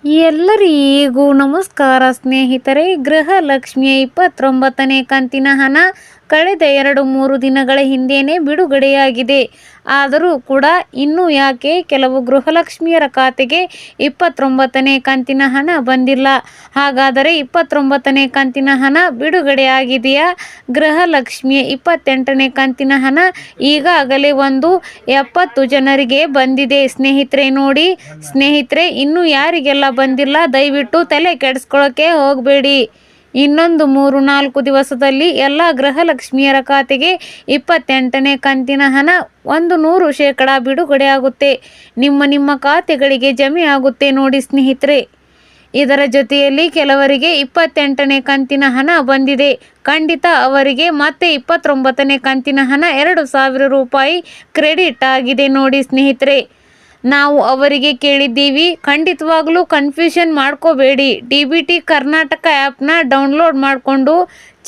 ಎಲ್ಲರಿಗೂ ನಮಸ್ಕಾರ ಸ್ನೇಹಿತರೆ. ಗೃಹಲಕ್ಷ್ಮಿಯ 29ನೇ ಕಂತಿನ ಹಣ ಕಳೆದ 2-3 ದಿನಗಳ ಹಿಂದೆಯೇ ಬಿಡುಗಡೆಯಾಗಿದೆ. ಆದರೂ ಕೂಡ ಇನ್ನೂ ಯಾಕೆ ಕೆಲವು ಗೃಹಲಕ್ಷ್ಮಿಯರ ಖಾತೆಗೆ 29ನೇ ಕಂತಿನ ಹಣ ಬಂದಿಲ್ಲ? ಹಾಗಾದರೆ 29ನೇ ಕಂತಿನ ಹಣ ಬಿಡುಗಡೆಯಾಗಿದೆಯಾ? ಗೃಹಲಕ್ಷ್ಮಿಯ 28ನೇ ಕಂತಿನ ಹಣ ಈಗಾಗಲೇ 70 ಜನರಿಗೆ ಬಂದಿದೆ ಸ್ನೇಹಿತರೆ. ನೋಡಿ ಸ್ನೇಹಿತರೆ, ಇನ್ನೂ ಯಾರಿಗೆಲ್ಲ ಬಂದಿಲ್ಲ ದಯವಿಟ್ಟು ತಲೆ ಕೆಡಿಸ್ಕೊಳ್ಳೋಕೆ ಹೋಗಬೇಡಿ. ಇನ್ನೊಂದು 3-4 ದಿವಸದಲ್ಲಿ ಎಲ್ಲ ಗೃಹಲಕ್ಷ್ಮಿಯರ ಖಾತೆಗೆ 28ನೇ ಕಂತಿನ ಹಣ 100% ಬಿಡುಗಡೆಯಾಗುತ್ತೆ. ನಿಮ್ಮ ಖಾತೆಗಳಿಗೆ ಜಮೆ ಆಗುತ್ತೆ ನೋಡಿ ಸ್ನೇಹಿತರೆ. ಇದರ ಜೊತೆಯಲ್ಲಿ ಕೆಲವರಿಗೆ 28ನೇ ಕಂತಿನ ಹಣ ಬಂದಿದೆ. ಖಂಡಿತ ಅವರಿಗೆ ಮತ್ತೆ 29ನೇ ಕಂತಿನ ಹಣ 2,000 ರೂಪಾಯಿ ಕ್ರೆಡಿಟ್ ಆಗಿದೆ ನೋಡಿ ಸ್ನೇಹಿತರೆ. ನಾವು ಅವರಿಗೆ ಕೇಳಿದ್ದೀವಿ, ಖಂಡಿತವಾಗ್ಲೂ ಕನ್ಫ್ಯೂಷನ್ ಮಾಡ್ಕೋಬೇಡಿ. DBT ಕರ್ನಾಟಕ ಆ್ಯಪ್ನ ಡೌನ್ಲೋಡ್ ಮಾಡಿಕೊಂಡು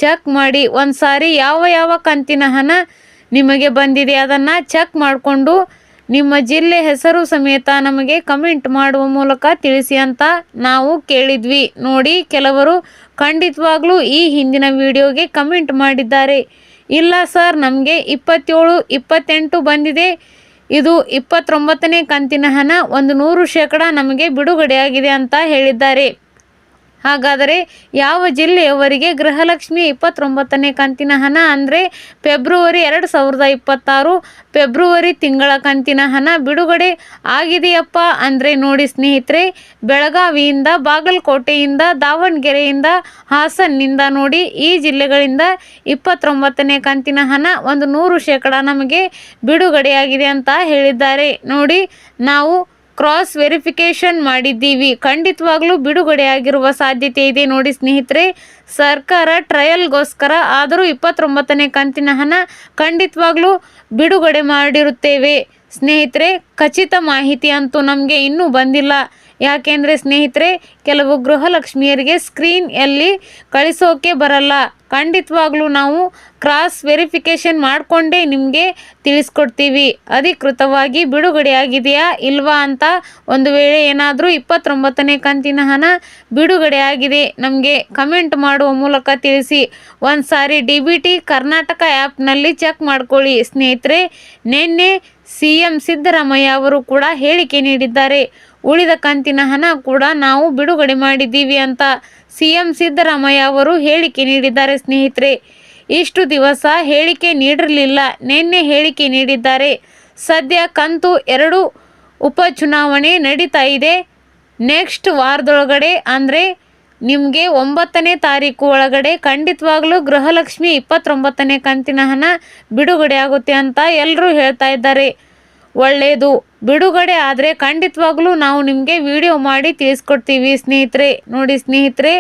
ಚೆಕ್ ಮಾಡಿ. ಒಂದು ಸಾರಿ ಯಾವ ಕಂತಿನ ಹಣ ನಿಮಗೆ ಬಂದಿದೆ ಅದನ್ನು ಚೆಕ್ ಮಾಡಿಕೊಂಡು ನಿಮ್ಮ ಜಿಲ್ಲೆ ಹೆಸರು ಸಮೇತ ನಮಗೆ ಕಮೆಂಟ್ ಮಾಡುವ ಮೂಲಕ ತಿಳಿಸಿ ಅಂತ ನಾವು ಕೇಳಿದ್ವಿ. ನೋಡಿ, ಕೆಲವರು ಖಂಡಿತವಾಗ್ಲೂ ಈ ಹಿಂದಿನ ವಿಡಿಯೋಗೆ ಕಮೆಂಟ್ ಮಾಡಿದ್ದಾರೆ. ಇಲ್ಲ ಸರ್, ನಮಗೆ 27, 28 ಬಂದಿದೆ. ಇದು 29ನೇ ಕಂತಿನ ಹಣ 100% ನಮಗೆ ಬಿಡುಗಡೆಯಾಗಿದೆ ಅಂತ ಹೇಳಿದ್ದಾರೆ. ಹಾಗಾದರೆ ಯಾವ ಜಿಲ್ಲೆಯವರಿಗೆ ಗೃಹಲಕ್ಷ್ಮಿ 29ನೇ ಕಂತಿನ ಹಣ ಅಂದರೆ ಫೆಬ್ರವರಿ 2026 ಫೆಬ್ರವರಿ ತಿಂಗಳ ಕಂತಿನ ಹಣ ಬಿಡುಗಡೆ ಆಗಿದೆಯಪ್ಪ ಅಂದರೆ ನೋಡಿ ಸ್ನೇಹಿತರೆ, ಬೆಳಗಾವಿಯಿಂದ, ಬಾಗಲಕೋಟೆಯಿಂದ, ದಾವಣಗೆರೆಯಿಂದ, ಹಾಸನ್ನಿಂದ ನೋಡಿ ಈ ಜಿಲ್ಲೆಗಳಿಂದ 29ನೇ ಕಂತಿನ ಹಣ 100% ನಮಗೆ ಬಿಡುಗಡೆಯಾಗಿದೆ ಅಂತ ಹೇಳಿದ್ದಾರೆ. ನೋಡಿ, ನಾವು ಕ್ರಾಸ್ ವೆರಿಫಿಕೇಷನ್ ಮಾಡಿದ್ದೀವಿ. ಖಂಡಿತವಾಗ್ಲೂ ಬಿಡುಗಡೆಯಾಗಿರುವ ಸಾಧ್ಯತೆ ಇದೆ ನೋಡಿ ಸ್ನೇಹಿತರೆ. ಸರ್ಕಾರ ಟ್ರಯಲ್ಗೋಸ್ಕರ ಆದರೂ 29ನೇ ಕಂತಿನ ಹಣ ಖಂಡಿತವಾಗ್ಲೂ ಬಿಡುಗಡೆ ಮಾಡಿರುತ್ತೇವೆ ಸ್ನೇಹಿತರೆ. ಖಚಿತ ಮಾಹಿತಿ ಅಂತೂ ನಮಗೆ ಇನ್ನೂ ಬಂದಿಲ್ಲ. ಯಾಕೆಂದರೆ ಸ್ನೇಹಿತರೆ, ಕೆಲವು ಗೃಹಲಕ್ಷ್ಮಿಯರಿಗೆ ಸ್ಕ್ರೀನಲ್ಲಿ ಕಳಿಸೋಕೆ ಬರಲ್ಲ. ಖಂಡಿತವಾಗ್ಲೂ ನಾವು ಕ್ರಾಸ್ ವೆರಿಫಿಕೇಷನ್ ಮಾಡಿಕೊಂಡೇ ನಿಮಗೆ ತಿಳಿಸ್ಕೊಡ್ತೀವಿ ಅಧಿಕೃತವಾಗಿ ಬಿಡುಗಡೆಯಾಗಿದೆಯಾ ಇಲ್ವಾ ಅಂತ. ಒಂದು ವೇಳೆ ಏನಾದರೂ 29ನೇ ಕಂತಿನ ಹಣ ಬಿಡುಗಡೆಯಾಗಿದೆ ನಮಗೆ ಕಮೆಂಟ್ ಮಾಡುವ ಮೂಲಕ ತಿಳಿಸಿ. ಒಂದು ಸಾರಿ DBT ಕರ್ನಾಟಕ ಆ್ಯಪ್ನಲ್ಲಿ ಚೆಕ್ ಮಾಡ್ಕೊಳ್ಳಿ ಸ್ನೇಹಿತರೆ. ನಿನ್ನೆ CM ಸಿದ್ದರಾಮಯ್ಯ ಅವರು ಕೂಡ ಹೇಳಿಕೆ ನೀಡಿದ್ದಾರೆ. ಉಳಿದ ಕಂತಿನ ಹಣ ಕೂಡ ನಾವು ಬಿಡುಗಡೆ ಮಾಡಿದ್ದೀವಿ ಅಂತ CM ಸಿದ್ದರಾಮಯ್ಯ ಅವರು ಹೇಳಿಕೆ ನೀಡಿದ್ದಾರೆ ಸ್ನೇಹಿತರೆ. ಇಷ್ಟು ದಿವಸ ಹೇಳಿಕೆ ನೀಡಿರಲಿಲ್ಲ, ನಿನ್ನೆ ಹೇಳಿಕೆ ನೀಡಿದ್ದಾರೆ. ಸದ್ಯ ಕಂತು 2 ಉಪಚುನಾವಣೆ ನಡೀತಾ ಇದೆ. ನೆಕ್ಸ್ಟ್ ವಾರದೊಳಗಡೆ ಅಂದರೆ ನಿಮಗೆ 9ನೇ ತಾರೀಕು ಒಳಗಡೆ ಖಂಡಿತವಾಗ್ಲೂ ಗೃಹಲಕ್ಷ್ಮಿ 29ನೇ ಕಂತಿನ ಹಣ ಬಿಡುಗಡೆ ಆಗುತ್ತೆ ಅಂತ ಎಲ್ಲರೂ ಹೇಳ್ತಾ ಇದ್ದಾರೆ. ಒಳ್ಳೆಯದು, ಬಿಡುಗಡೆ ಆದರೆ ಖಂಡಿತವಾಗ್ಲೂ ನಾವು ನಿಮಗೆ ವಿಡಿಯೋ ಮಾಡಿ ತಿಳಿಸ್ಕೊಡ್ತೀವಿ ಸ್ನೇಹಿತರೆ. ನೋಡಿ ಸ್ನೇಹಿತರೆ,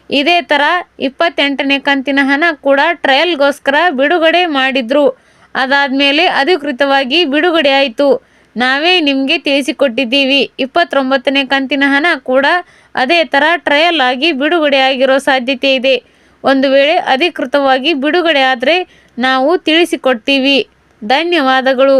ಇದೇ ಥರ 28ನೇ ಕಂತಿನ ಹಣ ಕೂಡ ಟ್ರಯಲ್ಗೋಸ್ಕರ ಬಿಡುಗಡೆ ಮಾಡಿದ್ರು. ಅದಾದಮೇಲೆ ಅಧಿಕೃತವಾಗಿ ಬಿಡುಗಡೆ ಆಯಿತು. ನಾವೇ ನಿಮಗೆ ತಿಳಿಸಿಕೊಟ್ಟಿದ್ದೀವಿ. 29ನೇ ಕಂತಿನ ಹಣ ಕೂಡ ಅದೇ ಥರ ಟ್ರಯಲ್ ಆಗಿ ಬಿಡುಗಡೆ ಆಗಿರೋ ಸಾಧ್ಯತೆ ಇದೆ. ಒಂದು ವೇಳೆ ಅಧಿಕೃತವಾಗಿ ಬಿಡುಗಡೆ ಆದರೆ ನಾವು ತಿಳಿಸಿಕೊಡ್ತೀವಿ. ಧನ್ಯವಾದಗಳು.